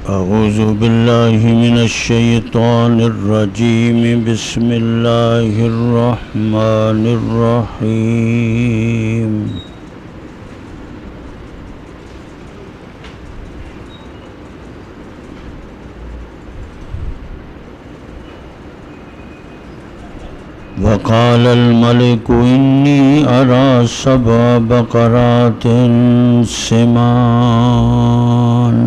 أعوذ بالله من الشيطان الرجيم بسم الله الرحمن الرحيم وقال الملك إني أرى 7 بقرات سمان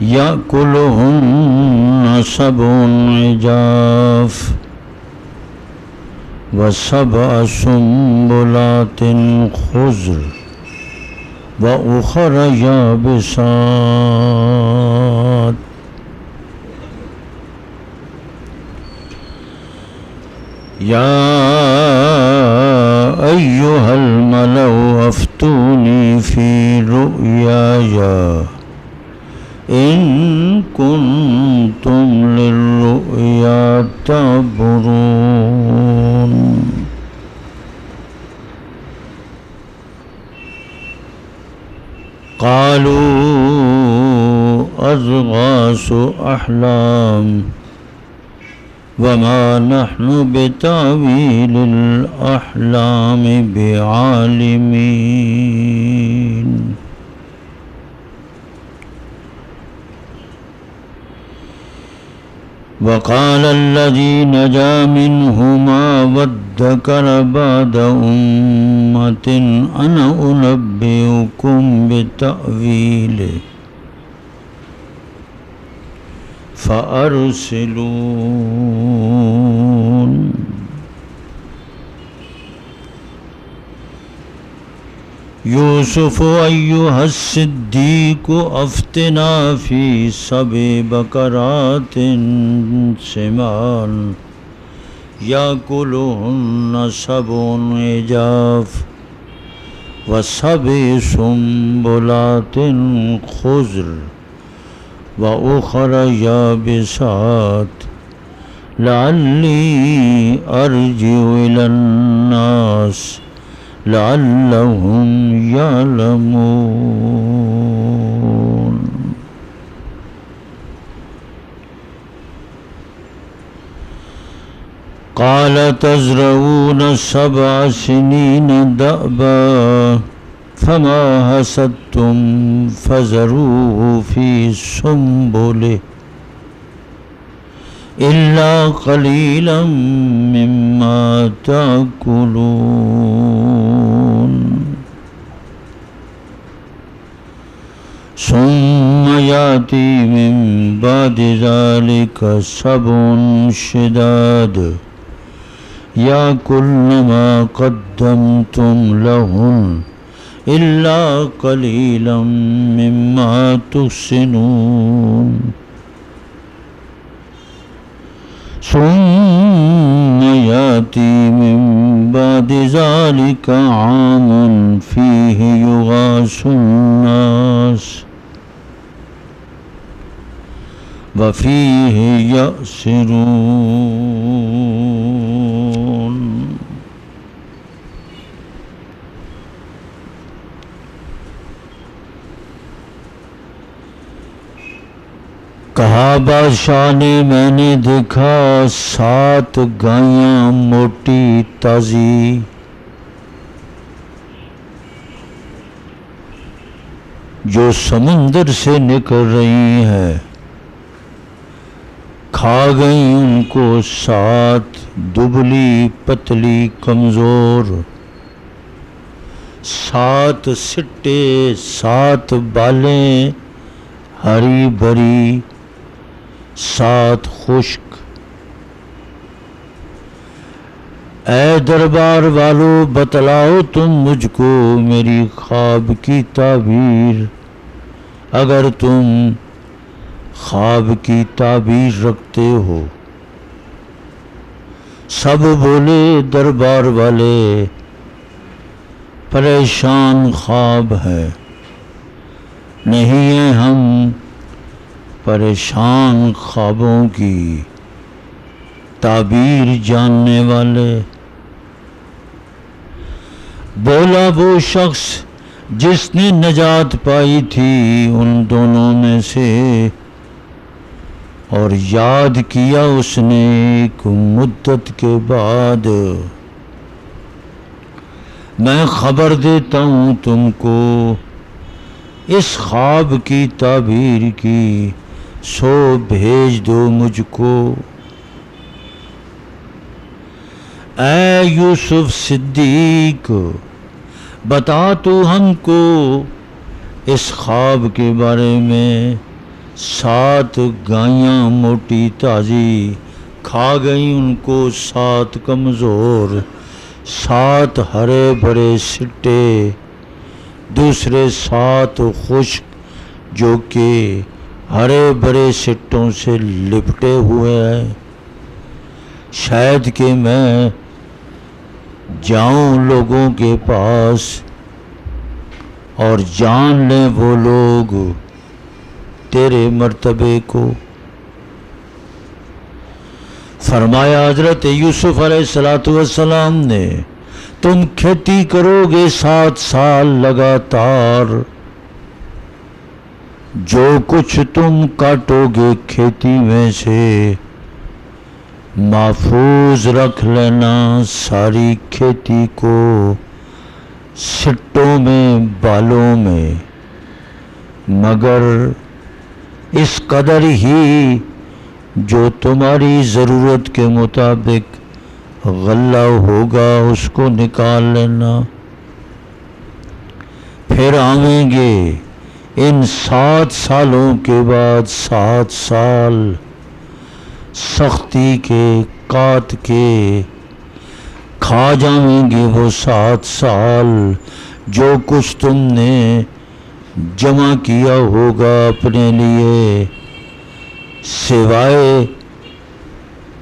يأكلهن 7 عجاف و7 سنبلات خضر وأخر يابسات يا أيها الملأ أفتوني في رؤياي إن كنتم للرؤيا تعبرون قالوا أضغاث أحلام وما نحن بتأويل الأحلام بعالمين وقال الذي نجا منهما وادكر بعد أمة أنا أنبئكم بتأويله فأرسلون يوسف أيها الصديق أفتنا في 7 بقرات سمان يأكلهن 7 عجاف و7 سنبلات خضر وأخر يابسات لعلي أرجع إلى الناس لعلهم يعلمون قال تزرعون 7 سنين دأبا فما حصدتم فذروه في سنبله إلا قليلا مما تأكلون ثم يأتي من بعد ذلك 7 شداد يأكلن ما قدمتم لهن إلا قليلا مما تحسنون ثم يأتي من بعد ذلك عام فيه يغاث الناس وفيه يأسرون کہا بادشاہ نے میں نے دیکھا 7 گایاں موٹی تازی جو سمندر سے نکل رہی ہیں کھا گئی ان کو 7 دبلی پتلی کمزور 7 سٹے 7 بالیں ہری بھری 7 خشک اے دربار والو بتلاؤ تم مجھ کو میری خواب کی تعبیر اگر تم خواب کی تعبیر رکھتے ہو سب بولے دربار والے پریشان خواب ہے نہیں ہیں ہم پریشان خوابوں کی تعبیر جاننے والے. بولا وہ شخص جس نے نجات پائی تھی ان دونوں میں سے، اور یاد کیا اس نے ایک مدت کے بعد، میں خبر دیتا ہوں تم کو اس خواب کی تعبیر کی، سو بھیج دو مجھ کو۔ اے یوسف صدیق، بتا تو ہم کو اس خواب کے بارے میں۔ 7 گائیاں موٹی تازی کھا گئیں ان کو 7 کمزور، 7 ہرے بھرے سٹے، دوسرے 7 خشک جو کہ ہرے بھرے سٹوں سے لپٹے ہوئے ہیں۔ شاید کہ میں جاؤں لوگوں کے پاس اور جان لیں وہ لوگ تیرے مرتبے کو۔ فرمایا حضرت یوسف علیہ السلام نے، تم کھیتی کرو گے 7 سال لگاتار، جو کچھ تم کاٹو گے کھیتی میں سے محفوظ رکھ لینا ساری کھیتی کو، سٹوں میں بالوں میں، مگر اس قدر ہی جو تمہاری ضرورت کے مطابق غلہ ہوگا اس کو نکال لینا۔ پھر آئیں گے ان 7 سالوں کے بعد 7 سال سختی کے کاٹ کے، کھا جائیں گے وہ 7 سال جو کچھ تم نے جمع کیا ہوگا اپنے لیے، سوائے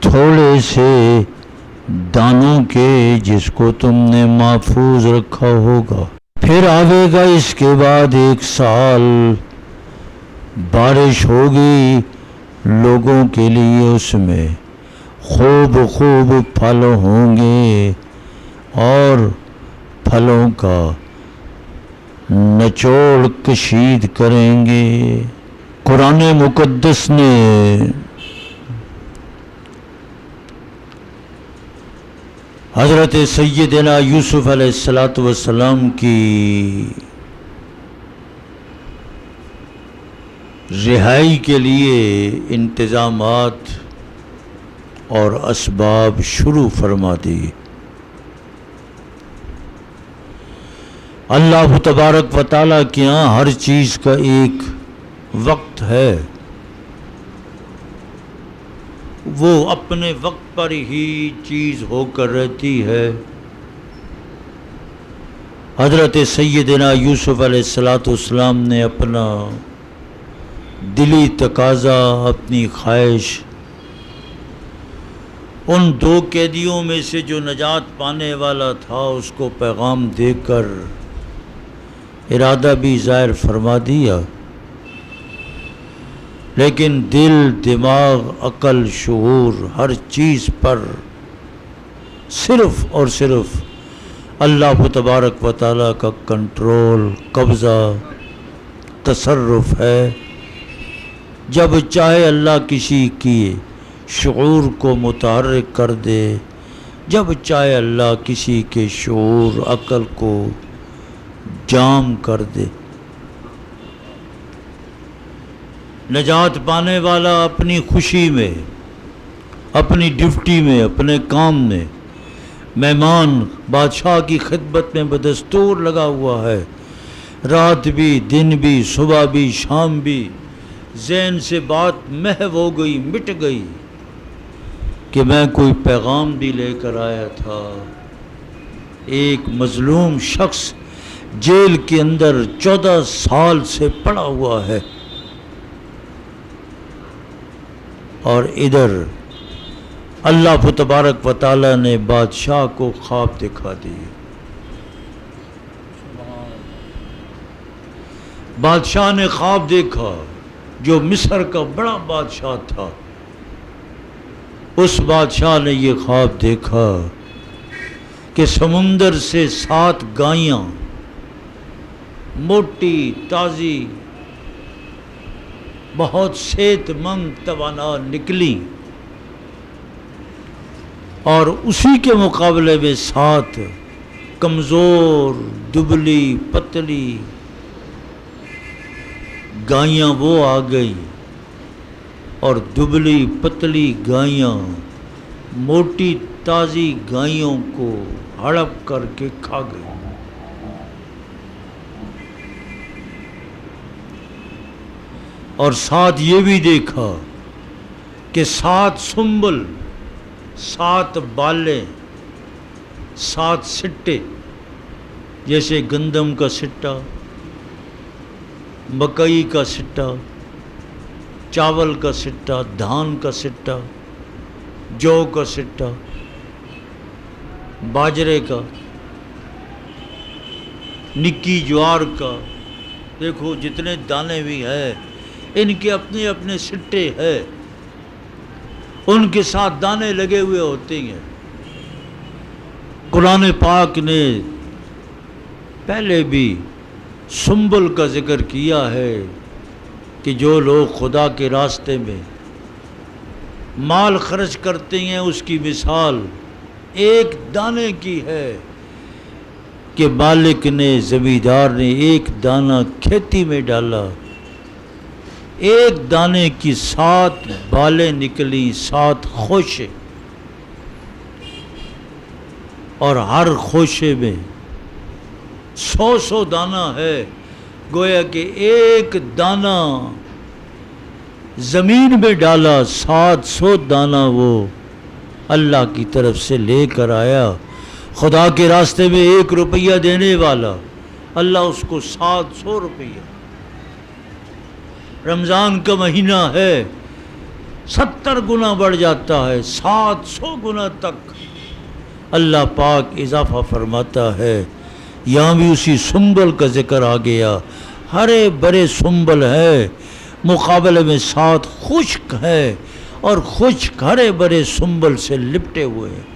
تھوڑے سے دانوں کے جس کو تم نے محفوظ رکھا ہوگا۔ پھر آئے گا اس کے بعد 1 سال، بارش ہوگی لوگوں کے لیے، اس میں خوب خوب پھل ہوں گے اور پھلوں کا نچوڑ کشید کریں گے۔ قرآن مقدس نے حضرت سیدنا یوسف علیہ السلام کی رہائی کے لیے انتظامات اور اسباب شروع فرما دیے۔ اللہ تبارک و تعالیٰ کے یہاں ہر چیز کا ایک وقت ہے، وہ اپنے وقت پر ہی چیز ہو کر رہتی ہے۔ حضرت سیدنا یوسف علیہ السلام نے اپنا دلی تقاضا، اپنی خواہش ان 2 قیدیوں میں سے جو نجات پانے والا تھا اس کو پیغام دے کر ارادہ بھی ظاہر فرما دیا، لیکن دل، دماغ، عقل، شعور، ہر چیز پر صرف اور صرف اللہ تبارک و تعالیٰ کا کنٹرول، قبضہ، تصرف ہے۔ جب چاہے اللہ کسی کی شعور کو متحرک کر دے، جب چاہے اللہ کسی کے شعور، عقل کو جام کر دے۔ نجات پانے والا اپنی خوشی میں، اپنی ڈیوٹی میں، اپنے کام میں، مہمان بادشاہ کی خدمت میں بدستور لگا ہوا ہے، رات بھی، دن بھی، صبح بھی، شام بھی، ذہن سے بات محو ہو گئی، مٹ گئی کہ میں کوئی پیغام بھی لے کر آیا تھا۔ ایک مظلوم شخص جیل کے اندر 14 سال سے پڑا ہوا ہے، اور ادھر اللہ تبارک و تعالیٰ نے بادشاہ کو خواب دکھا دیے۔ بادشاہ نے خواب دیکھا، جو مصر کا بڑا بادشاہ تھا، اس بادشاہ نے یہ خواب دیکھا کہ سمندر سے 7 گائیاں موٹی تازی بہت صحت مند توانا نکلی، اور اسی کے مقابلے میں 7 کمزور دبلی پتلی گائیاں وہ آ گئی، اور دبلی پتلی گائیاں موٹی تازی گائیوں کو ہڑپ کر کے کھا گئی۔ اور ساتھ یہ بھی دیکھا کہ 7 سنبل، 7 بالیں، 7 سٹے، جیسے گندم کا سٹا، مکئی کا سٹا، چاول کا سٹا، دھان کا سٹا، جو کا سٹا، باجرے کا، نکی جوار کا، دیکھو جتنے دانے بھی ہیں ان کے اپنے اپنے سٹے ہیں، ان کے ساتھ دانے لگے ہوئے ہوتے ہیں۔ قرآن پاک نے پہلے بھی سنبل کا ذکر کیا ہے کہ جو لوگ خدا کے راستے میں مال خرچ کرتے ہیں اس کی مثال ایک دانے کی ہے کہ مالک نے، زمیندار نے ایک دانہ کھیتی میں ڈالا، ایک دانے کی 7 بالیں نکلی، 7 خوشے، اور ہر خوشے میں 100 دانہ ہے، گویا کہ ایک دانہ زمین میں ڈالا، 700 دانہ وہ اللہ کی طرف سے لے کر آیا۔ خدا کے راستے میں 1 روپیہ دینے والا، اللہ اس کو 700 روپیہ۔ رمضان کا مہینہ ہے، 70 گنا بڑھ جاتا ہے، 700 گنا تک اللہ پاک اضافہ فرماتا ہے۔ یہاں بھی اسی سنبل کا ذکر آ گیا، ہرے برے سنبل ہے، مقابلے میں 7 خشک ہے، اور خشک ہرے برے سنبل سے لپٹے ہوئے ہیں۔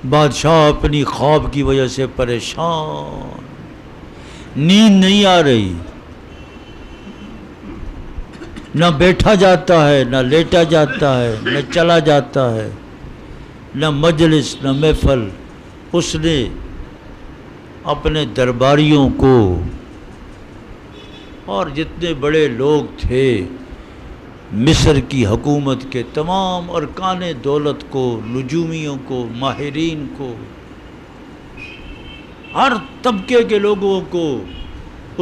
بادشاہ اپنی خواب کی وجہ سے پریشان، نیند نہیں آ رہی، نہ بیٹھا جاتا ہے، نہ لیٹا جاتا ہے، نہ چلا جاتا ہے، نہ مجلس نہ محفل۔ اس نے اپنے درباریوں کو اور جتنے بڑے لوگ تھے مصر کی حکومت کے تمام ارکان دولت کو، نجومیوں کو، ماہرین کو، ہر طبقے کے لوگوں کو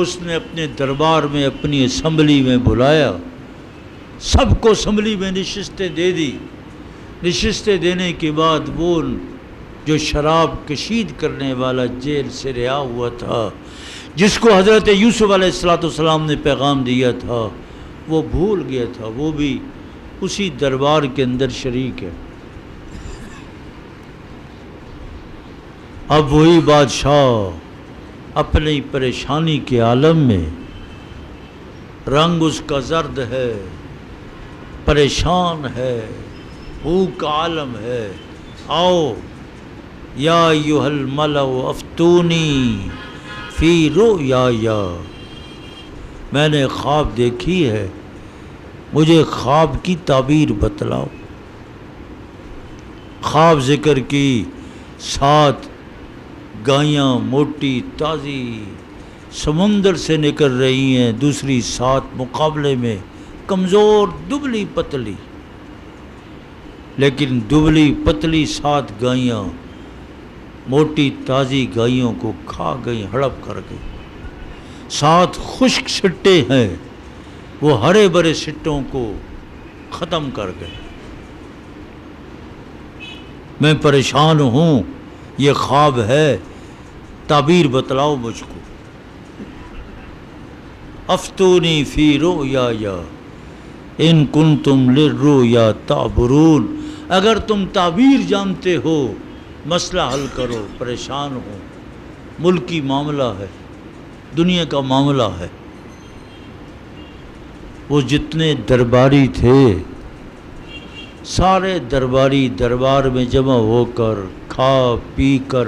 اس نے اپنے دربار میں، اپنی اسمبلی میں بلایا، سب کو اسمبلی میں نشستیں دے دی۔ نشستیں دینے کے بعد وہ جو شراب کشید کرنے والا جیل سے رہا ہوا تھا، جس کو حضرت یوسف علیہ السلام نے پیغام دیا تھا، وہ بھول گیا تھا، وہ بھی اسی دربار کے اندر شریک ہے۔ اب وہی بادشاہ اپنی پریشانی کے عالم میں، رنگ اس کا زرد ہے، پریشان ہے، بھوک کا عالم ہے۔ آؤ یا ایھا الملأ افتونی فی رؤیایا، میں نے خواب دیکھی ہے، مجھے خواب کی تعبیر بتلاؤ۔ خواب ذکر کی، 7 گائیاں موٹی تازی سمندر سے نکل رہی ہیں، دوسری 7 مقابلے میں کمزور دبلی پتلی، لیکن دبلی پتلی 7 گائیاں موٹی تازی گائیوں کو کھا گئی، ہڑپ کر گئی۔ 7 خشک سٹے ہیں، وہ ہرے برے سٹوں کو ختم کر گئے۔ میں پریشان ہوں، یہ خواب ہے، تعبیر بتلاؤ مجھ کو۔ افتونی فی رؤیایا ان کنتم للرؤیا تعبرون، اگر تم تعبیر جانتے ہو مسئلہ حل کرو۔ پریشان ہو، ملکی معاملہ ہے، دنیا کا معاملہ ہے۔ وہ جتنے درباری تھے سارے درباری دربار میں جمع ہو کر، کھا پی کر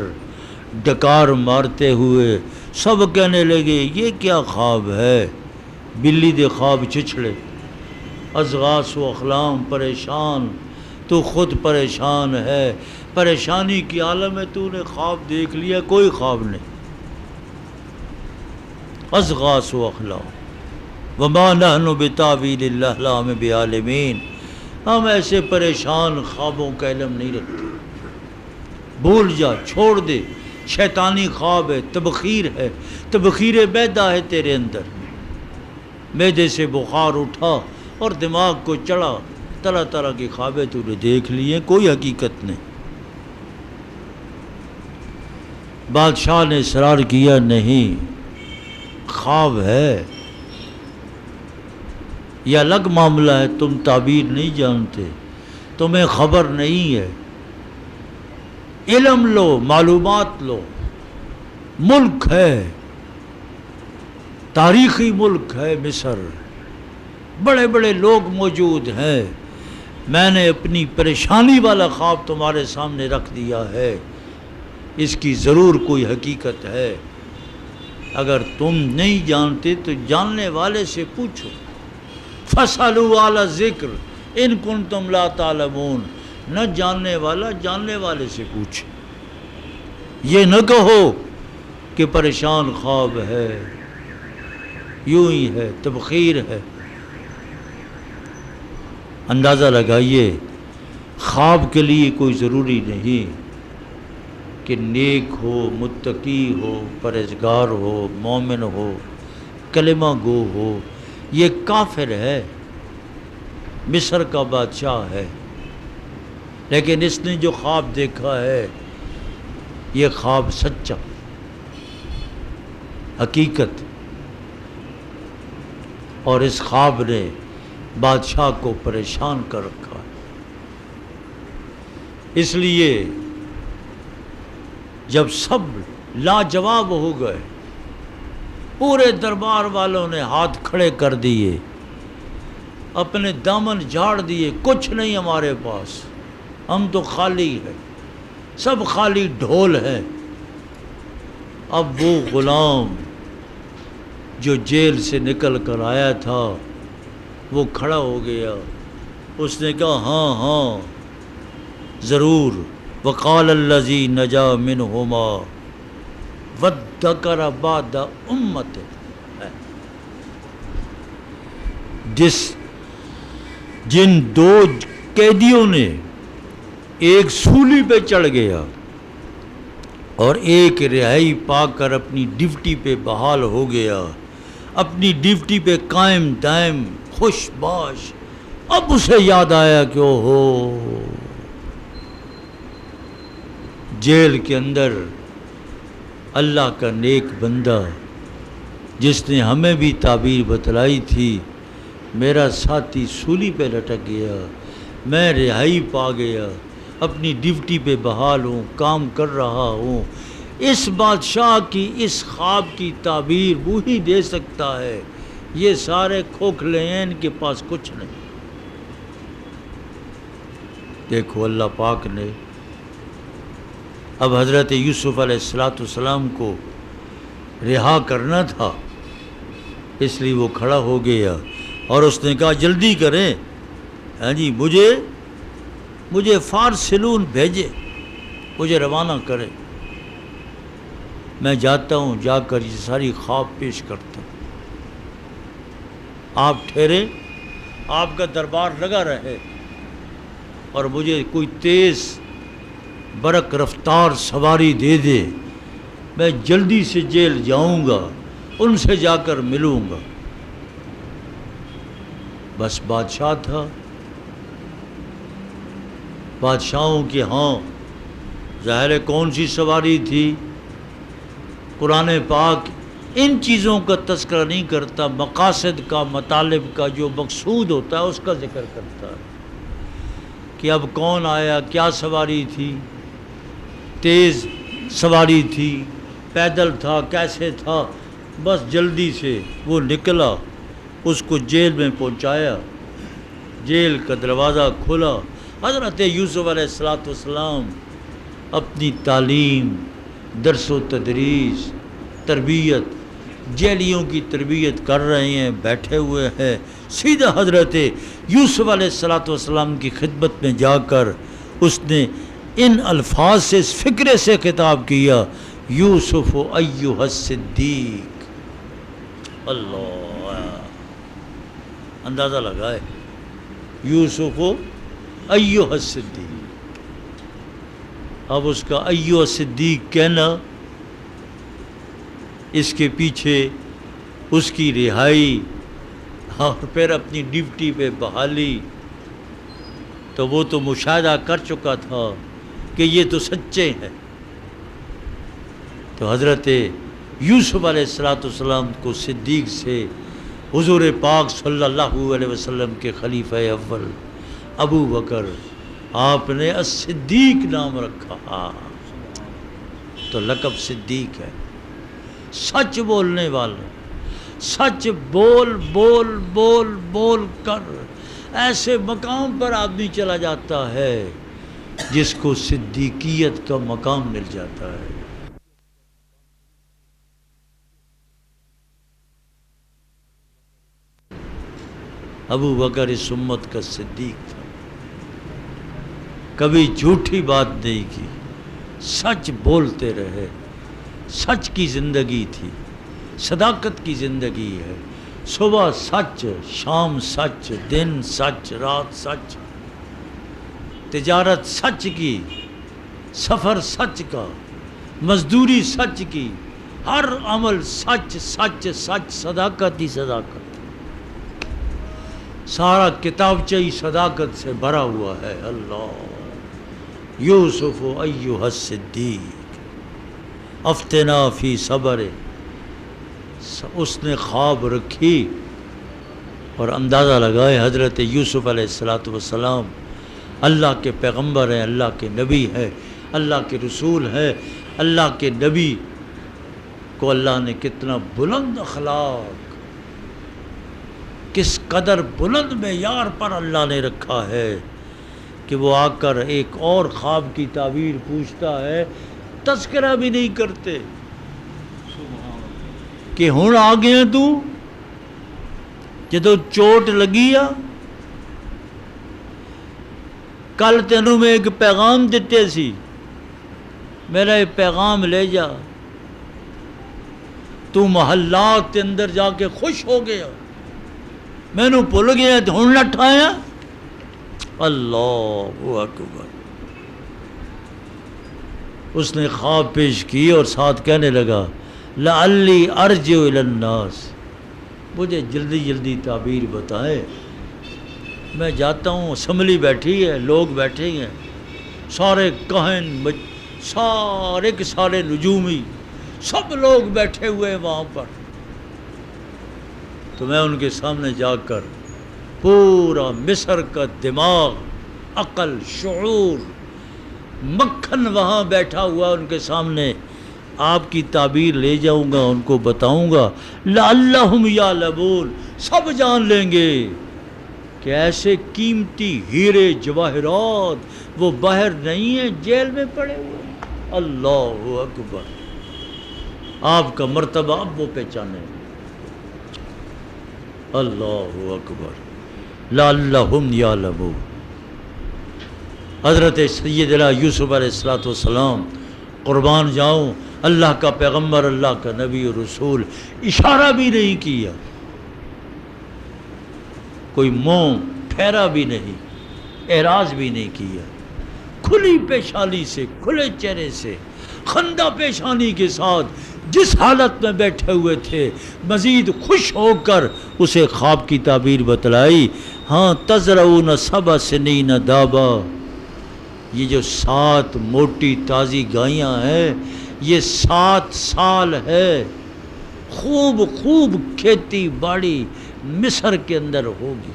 ڈکار مارتے ہوئے سب کہنے لگے یہ کیا خواب ہے، بلی دے خواب چچڑے، ازغاس و اخلام پریشان، تو خود پریشان ہے، پریشانی کی عالم میں تو نے خواب دیکھ لیا، کوئی خواب نہیں، ازغاس و اخلام، وما نحن بتاویل الاحلام بعالمین، ہم ایسے پریشان خوابوں کا علم نہیں رکھتے، بھول جا، چھوڑ دے، شیطانی خواب ہے، تبخیر معدہ ہے تیرے اندر، معدے سے بخار اٹھا اور دماغ کو چڑھا، طرح طرح کی خوابیں تو نے دیکھ لیے، کوئی حقیقت نہیں۔ بادشاہ نے اصرار کیا نہیں، خواب ہے، یہ الگ معاملہ ہے، تم تعبیر نہیں جانتے، تمہیں خبر نہیں ہے، علم لو، معلومات لو، ملک ہے، تاریخی ملک ہے مصر، بڑے بڑے لوگ موجود ہیں، میں نے اپنی پریشانی والا خواب تمہارے سامنے رکھ دیا ہے، اس کی ضرور کوئی حقیقت ہے، اگر تم نہیں جانتے تو جاننے والے سے پوچھو، فَاسْأَلُوا أَهْلَ الذِّكْرِ إِن كُنتُمْ لَا تَعْلَمُونَ، نہ جاننے والا جاننے والے سے پوچھے، یہ نہ کہو کہ پریشان خواب ہے، یوں ہی ہے، تبخیر ہے۔ اندازہ لگائیے، خواب کے لیے کوئی ضروری نہیں کہ نیک ہو، متقی ہو، پرہیزگار ہو، مومن ہو، کلمہ گو ہو، یہ کافر ہے، مصر کا بادشاہ ہے، لیکن اس نے جو خواب دیکھا ہے یہ خواب سچا، حقیقت، اور اس خواب نے بادشاہ کو پریشان کر رکھا ہے۔ اس لیے جب سب لاجواب ہو گئے، پورے دربار والوں نے ہاتھ کھڑے کر دیے، اپنے دامن جھاڑ دیے، کچھ نہیں ہمارے پاس، ہم تو خالی ہیں، سب خالی ڈھول ہیں۔ اب وہ غلام جو جیل سے نکل کر آیا تھا وہ کھڑا ہو گیا، اس نے کہا ہاں ہاں ضرور، وقال الذی نجا منہما وادکر بعد امت، جن دو قیدیوں نے ایک سولی پہ چڑھ گیا اور ایک رہائی پا کر اپنی ڈیوٹی پہ بحال ہو گیا، اپنی ڈیوٹی پہ قائم دائم خوش باش، اب اسے یاد آیا کہ اوہو جیل کے اندر اللہ کا نیک بندہ جس نے ہمیں بھی تعبیر بتلائی تھی، میرا ساتھی سولی پہ لٹک گیا، میں رہائی پا گیا، اپنی ڈیوٹی پہ بحال ہوں، کام کر رہا ہوں۔ اس بادشاہ کی اس خواب کی تعبیر وہی دے سکتا ہے، یہ سارے کھوکھلے ہیں، ان کے پاس کچھ نہیں۔ دیکھو اللہ پاک نے اب حضرت یوسف علیہ السلام کو رہا کرنا تھا، اس لیے وہ کھڑا ہو گیا اور اس نے کہا جلدی کریں، ہاں جی مجھے فارسلون بھیجے، مجھے روانہ کرے، میں جاتا ہوں، جا کر یہ ساری خواب پیش کرتا ہوں، آپ ٹھہرے، آپ کا دربار لگا رہے، اور مجھے کوئی تیز برق رفتار سواری دے دے، میں جلدی سے جیل جاؤں گا، ان سے جا کر ملوں گا۔ بس بادشاہ تھا، بادشاہوں کے ہاں ظاہر ہے کون سی سواری تھی، قرآن پاک ان چیزوں کا تذکرہ نہیں کرتا، مقاصد کا، مطالب کا، جو مقصود ہوتا ہے اس کا ذکر کرتا ہے کہ اب کون آیا، کیا سواری تھی، تیز سواری تھی، پیدل تھا، کیسے تھا، بس جلدی سے وہ نکلا، اس کو جیل میں پہنچایا، جیل کا دروازہ کھلا، حضرت یوسف علیہ السلام اپنی تعلیم درس و تدریس، تربیت، جیلیوں کی تربیت کر رہے ہیں، بیٹھے ہوئے ہیں، سیدھا حضرت یوسف علیہ السلام کی خدمت میں جا کر اس نے ان الفاظ سے، اس فکرے سے خطاب کیا، یوسف ایھا الصدیق۔ اللہ، اندازہ لگائے، یوسف ایھا الصدیق۔ اب اس کا ایھا الصدیق کہنا، اس کے پیچھے اس کی رہائی اور پھر اپنی ڈیوٹی پہ بحالی، تو وہ تو مشاہدہ کر چکا تھا کہ یہ تو سچے ہیں۔ تو حضرت یوسف علیہ السلام کو صدیق سے حضور پاک صلی اللہ علیہ وسلم کے خلیفہ اول ابو بکر، آپ نے الصدیق نام رکھا، تو لقب صدیق ہے، سچ بولنے والا، سچ بول بول بول بول کر ایسے مقام پر آدمی چلا جاتا ہے جس کو صدیقیت کا مقام مل جاتا ہے۔ ابو بکر اس امت کا صدیق تھا، کبھی جھوٹی بات نہیں کی، سچ بولتے رہے، سچ کی زندگی تھی، صداقت کی زندگی ہے، صبح سچ، شام سچ، دن سچ، رات سچ، تجارت سچ کی، سفر سچ کا، مزدوری سچ کی، ہر عمل سچ سچ سچ، صداقت ہی صداقت، سارا کتابچہ ہی صداقت سے بھرا ہوا ہے۔ اللہ، یوسف ایھا الصدیق افتنا فی صبر، اس نے خواب رکھی، اور اندازہ لگائے حضرت یوسف علیہ السلام اللہ کے پیغمبر ہیں، اللہ کے نبی ہیں، اللہ کے رسول ہیں، اللہ کے نبی کو اللہ نے کتنا بلند اخلاق، کس قدر بلند معیار پر اللہ نے رکھا ہے کہ وہ آ کر ایک اور خواب کی تعبیر پوچھتا ہے، تذکرہ بھی نہیں کرتے کہ ہن آ گیا تو جدو چوٹ لگی آ، کل تینوں میں ایک پیغام دیتے سی، میرا یہ پیغام لے جا، تو محلات کے اندر جا کے خوش ہو گیا، میں نو بھول گیا تو ہن نہ ٹھایا۔ اللہ اکبر، اس نے خواب پیش کی اور ساتھ کہنے لگا، لعلی ارجع الی الناس، مجھے جلدی جلدی تعبیر بتائیں، میں جاتا ہوں، اسمبلی بیٹھی ہے، لوگ بیٹھے ہیں، سارے کہن، سارے کے سارے نجومی، سب لوگ بیٹھے ہوئے ہیں وہاں پر، تو میں ان کے سامنے جا کر پورا مصر کا دماغ، عقل، شعور، مکھن وہاں بیٹھا ہوا ان کے سامنے آپ کی تعبیر لے جاؤں گا، ان کو بتاؤں گا، لعلہم یعلمون، سب جان لیں گے کہ ایسے قیمتی ہیرے جواہرات وہ باہر نہیں ہیں، جیل میں پڑے ہوئے ہیں۔ اللہ اکبر، آپ کا مرتبہ اب وہ پہچانے، اللہ اکبر، لعلہم یعلمون۔ حضرت سیدنا یوسف علیہ السلام، قربان جاؤں، اللہ کا پیغمبر، اللہ کا نبی و رسول، اشارہ بھی نہیں کیا، کوئی منہ پھیرا بھی نہیں، اعراض بھی نہیں کیا، کھلی پیشانی سے، کھلے چہرے سے، خندہ پیشانی کے ساتھ جس حالت میں بیٹھے ہوئے تھے، مزید خوش ہو کر اسے خواب کی تعبیر بتلائی۔ ہاں، تزرعون 7 سنین دابا، یہ جو 7 موٹی تازی گائیاں ہیں، یہ 7 سال ہے، خوب خوب کھیتی باڑی مصر کے اندر ہوگی۔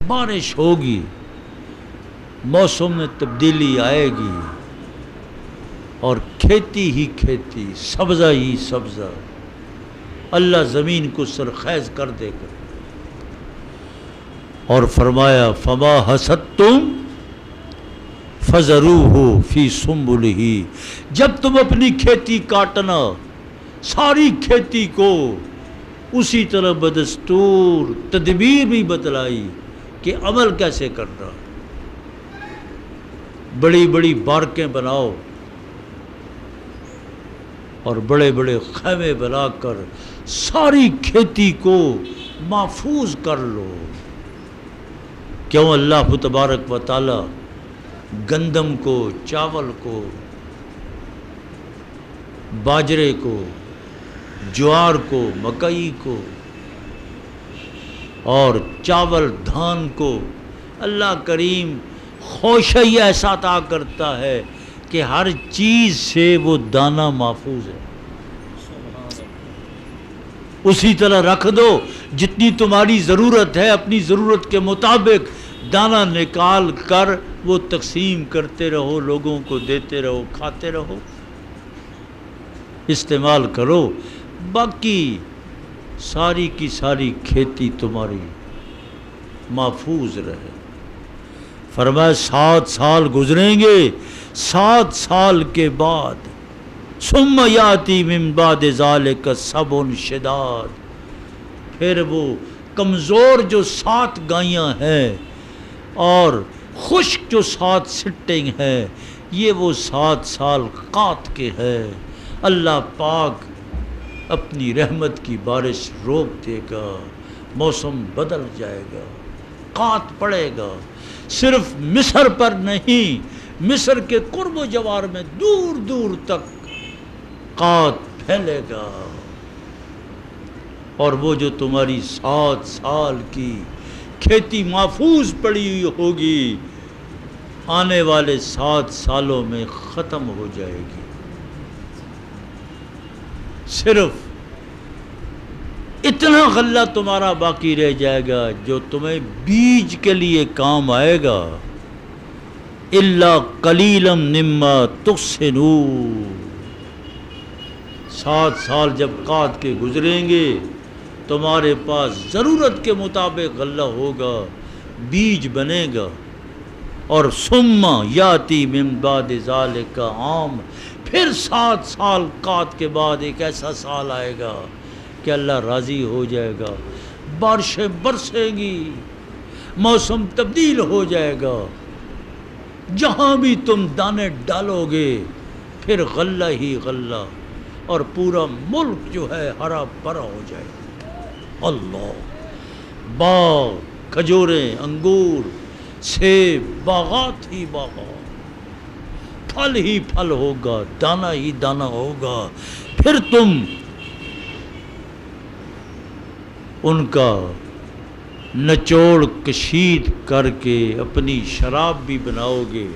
بارش ہوگی، موسم میں تبدیلی آئے گی، اور کھیتی ہی کھیتی، سبزہ ہی سبزہ، اللہ زمین کو سرخیز کر دے گا۔ اور فرمایا فما حسدتم فذروہ فی سنبلہ، جب تم اپنی کھیتی کاٹنا ساری کھیتی کو اسی طرح بدستور تدبیر بھی بتلائی کہ عمل کیسے کرنا، بڑی بڑی بارکیں بناؤ اور بڑے بڑے خیمے بنا کر ساری کھیتی کو محفوظ کر لو۔ کیوں؟ اللہ تبارک و تعالی گندم کو، چاول کو، باجرے کو، جوار کو، مکئی کو اور چاول دھان کو اللہ کریم خوشی ایسا عطا کرتا ہے کہ ہر چیز سے وہ دانہ محفوظ ہے۔ اسی طرح رکھ دو، جتنی تمہاری ضرورت ہے اپنی ضرورت کے مطابق دانہ نکال کر وہ تقسیم کرتے رہو، لوگوں کو دیتے رہو، کھاتے رہو، استعمال کرو، باقی ساری کی ساری کھیتی تمہاری محفوظ رہے۔ فرمایا 7 سال گزریں گے، 7 سال کے بعد ثم یاتی من بعد ذالک صبر شداد، پھر وہ کمزور جو 7 گائیاں ہیں اور خشک جو 7 سٹنگ ہیں، یہ وہ 7 سال قات کے ہیں۔ اللہ پاک اپنی رحمت کی بارش روک دے گا، موسم بدل جائے گا، قات پڑے گا، صرف مصر پر نہیں، مصر کے قرب و جوار میں دور دور تک قات پھیلے گا، اور وہ جو تمہاری 7 سال کی کھیتی محفوظ پڑی ہوئی ہوگی آنے والے 7 سالوں میں ختم ہو جائے گی۔ صرف اتنا غلہ تمہارا باقی رہ جائے گا جو تمہیں بیج کے لیے کام آئے گا۔ الا قلیلا مما تحصنون، 7 سال جب قات کے گزریں گے تمہارے پاس ضرورت کے مطابق غلہ ہوگا، بیج بنے گا، اور ثم یاتی من بعد ذالک عام، پھر 7 سال قات کے بعد ایک ایسا سال آئے گا کہ اللہ راضی ہو جائے گا، بارشیں برسیں گی، موسم تبدیل ہو جائے گا، جہاں بھی تم دانے ڈالو گے پھر غلہ ہی غلہ، اور پورا ملک جو ہے ہرا بھرا ہو جائے گا۔ اللہ، باغ، کھجوریں، انگور، سیب، باغات ہی باغات، پھل ہی پھل ہوگا، دانہ ہی دانہ ہوگا، پھر تم ان کا نچوڑ کشید کر کے اپنی شراب بھی بناؤ گے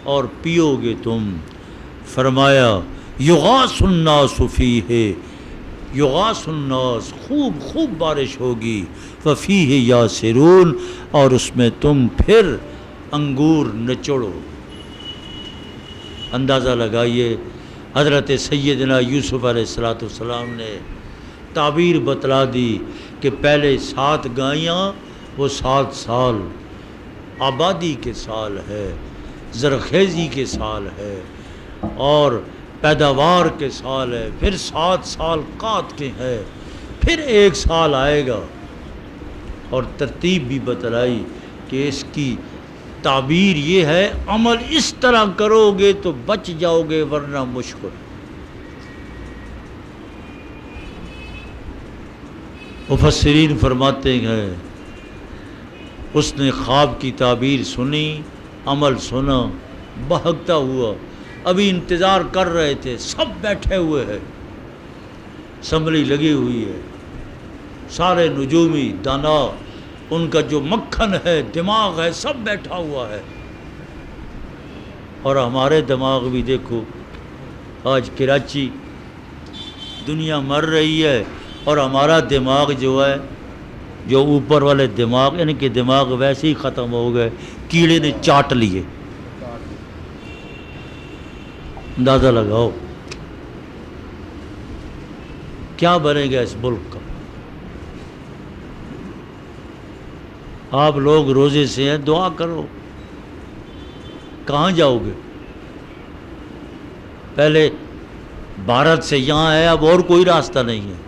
اور پیو گے تم۔ فرمایا یغاث الناس فیہ، یغاث الناس، خوب خوب بارش ہوگی، وفیہ یاسرون، اور اس میں تم پھر انگور نچوڑو۔ اندازہ لگائیے حضرت سیدنا یوسف علیہ السلام نے تعبیر بتلا دی کہ پہلے 7 گائیاں وہ 7 سال آبادی کے سال ہے، زرخیزی کے سال ہے اور پیداوار کے سال ہے، پھر 7 سال قات کے ہے، پھر 1 سال آئے گا، اور ترتیب بھی بتلائی کہ اس کی تعبیر یہ ہے عمل اس طرح کرو گے تو بچ جاؤ گے ورنہ مشکل۔ مفسرین فرماتے ہیں اس نے خواب کی تعبیر سنی، عمل سنا، بہکتا ہوا، ابھی انتظار کر رہے تھے، سب بیٹھے ہوئے ہیں، اسمبلی لگی ہوئی ہے، سارے نجومی دانا، ان کا جو مکھن ہے، دماغ ہے، سب بیٹھا ہوا ہے، اور ہمارے دماغ بھی دیکھو، آج کراچی دنیا مر رہی ہے اور ہمارا دماغ جو ہے، جو اوپر والے دماغ، یعنی کہ دماغ ویسے ہی ختم ہو گئے، کیڑے نے چاٹ لیے۔ اندازہ لگاؤ کیا بنے گا اس ملک کا۔ آپ لوگ روزے سے ہیں، دعا کرو، کہاں جاؤ گے؟ پہلے بھارت سے یہاں ہے، اب اور کوئی راستہ نہیں ہے۔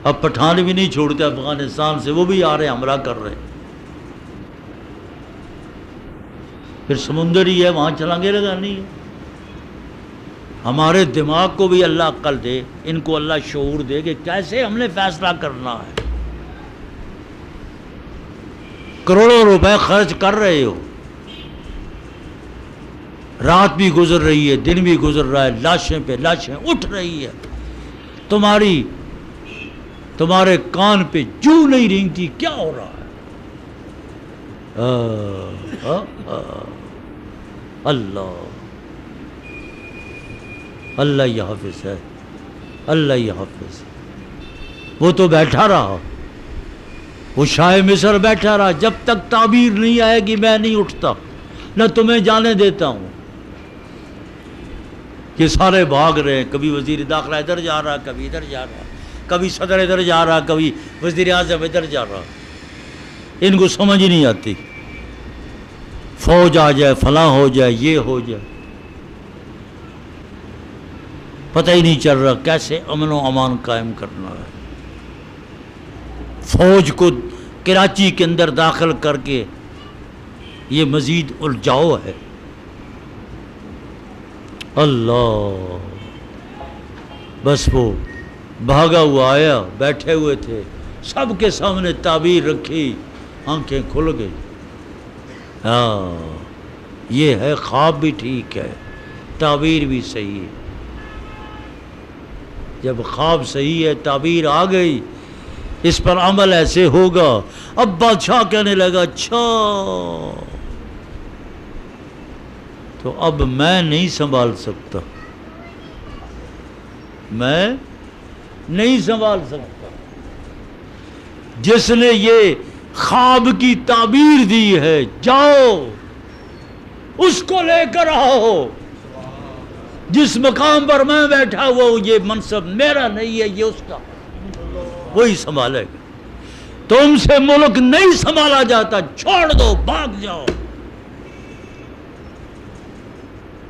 اب پٹھان بھی نہیں چھوڑتے افغانستان سے، وہ بھی آ رہے ہیں، حملہ کر رہے ہیں۔ پھر سمندر ہی ہے، وہاں چھلانگیں لگانی ہے۔ ہمارے دماغ کو بھی اللہ عقل دے، ان کو اللہ شعور دے کہ کیسے ہم نے فیصلہ کرنا ہے۔ کروڑوں روپے خرچ کر رہے ہو، رات بھی گزر رہی ہے، دن بھی گزر رہا ہے، لاشیں پہ لاشیں اٹھ رہی ہے، تمہارے کان پہ جو نہیں رینگتی، کیا ہو رہا ہے؟ اللہ یہ حافظ ہے، اللہ یہ حافظ ہے۔ وہ تو بیٹھا رہا، وہ شاہ مصر بیٹھا رہا، جب تک تعبیر نہیں آئے گی میں نہیں اٹھتا، نہ تمہیں جانے دیتا ہوں۔ کہ سارے بھاگ رہے ہیں، کبھی وزیر داخلہ ادھر جا رہا، کبھی ادھر جا رہا، کبھی صدر ادھر جا رہا، کبھی وزیر اعظم ادھر جا رہا۔ ان کو سمجھ نہیں آتی، فوج آ جائے، فلاں ہو جائے، یہ ہو جائے، پتہ ہی نہیں چل رہا کیسے امن و امان قائم کرنا ہے۔ فوج کو کراچی کے اندر داخل کر کے یہ مزید الجھاؤ ہے۔ اللہ، بس وہ بھاگا ہوا آیا، بیٹھے ہوئے تھے، سب کے سامنے تعبیر رکھی، آنکھیں کھل گئی۔ ہاں، یہ ہے، خواب بھی ٹھیک ہے، تعبیر بھی صحیح ہے۔ جب خواب صحیح ہے، تعبیر آ گئی، اس پر عمل ایسے ہوگا۔ اب بادشاہ کہنے لگا اچھا تو اب میں نہیں سنبھال سکتا، میں نہیں سنبھال سکتا۔ جس نے یہ خواب کی تعبیر دی ہے، جاؤ اس کو لے کر آؤ۔ جس مقام پر میں بیٹھا ہوا ہوں، یہ منصب میرا نہیں ہے، یہ اس کا، وہی سنبھالے گا۔ تم سے ملک نہیں سنبھالا جاتا، چھوڑ دو، بھاگ جاؤ۔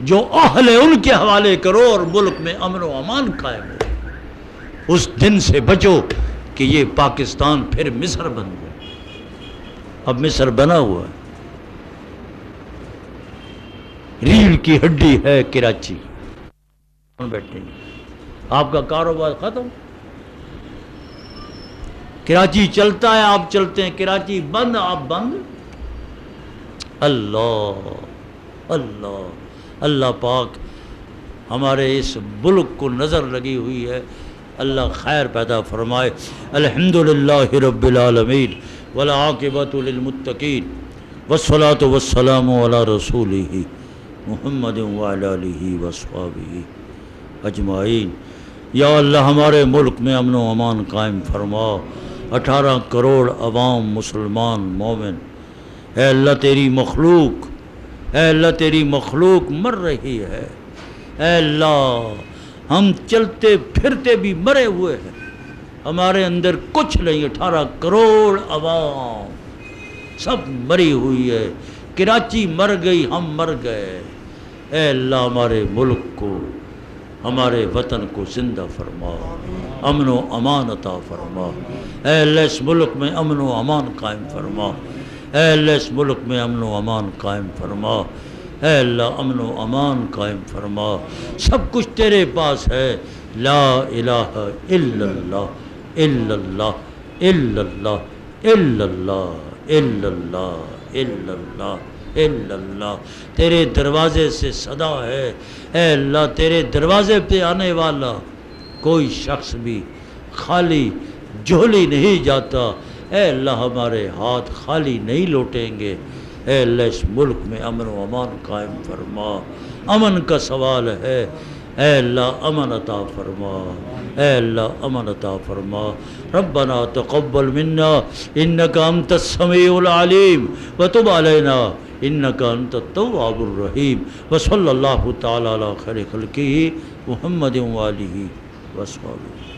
جو اہل ہے ان کے حوالے کرو اور ملک میں امن و امان قائم ہو۔ اس دن سے بچو کہ یہ پاکستان پھر مصر بن گیا۔ اب مصر بنا ہوا ہے، ریڑھ کی ہڈی ہے کراچی، بیٹھے آپ کا کاروبار ختم، کراچی چلتا ہے آپ چلتے ہیں، کراچی بند آپ بند۔ اللہ اللہ اللہ پاک ہمارے اس ملک کو نظر لگی ہوئی ہے، اللہ خیر پیدا فرمائے۔ الحمدللہ رب العالمین والعاقبۃ للمتقین والصلاۃ والسلام علی رسولہ محمد وعلی آلہ وصحبہ اجمعین۔ یا اللہ ہمارے ملک میں امن و امان قائم فرما، 18 کروڑ عوام مسلمان مومن، اے اللہ تیری مخلوق، اے اللہ تیری مخلوق مر رہی ہے، اے اللہ ہم چلتے پھرتے بھی مرے ہوئے ہیں، ہمارے اندر کچھ نہیں، 18 کروڑ عوام سب مری ہوئی ہے، کراچی مر گئی، ہم مر گئے۔ اے اللہ ہمارے ملک کو، ہمارے وطن کو زندہ فرما، امن و امان عطا فرما۔ اے اللہ اس ملک میں امن و امان قائم فرما، اے اللہ اس ملک میں امن و امان قائم فرما، اے اللہ امن و امان قائم فرما۔ سب کچھ تیرے پاس ہے، لا الہ الا اللہ الا اللہ الا اللہ الا اللہ الا اللہ الا اللہ الا اللہ۔ تیرے دروازے سے صدا ہے، اے اللہ تیرے دروازے پہ آنے والا کوئی شخص بھی خالی جھولی نہیں جاتا۔ اے اللہ ہمارے ہاتھ خالی نہیں لوٹیں گے، اے اللہ اس ملک میں امن و امان قائم فرما۔ امن کا سوال ہے، اے اللہ امن عطا فرما، اے اللہ امن عطا فرما۔ ربنا تقبل منا انک انت السمیع العلیم وتب علینا انک انت التواب الرحیم۔ وصلی اللہ تعالی علی خیر خلقہ محمد وآلہ وصحبہ۔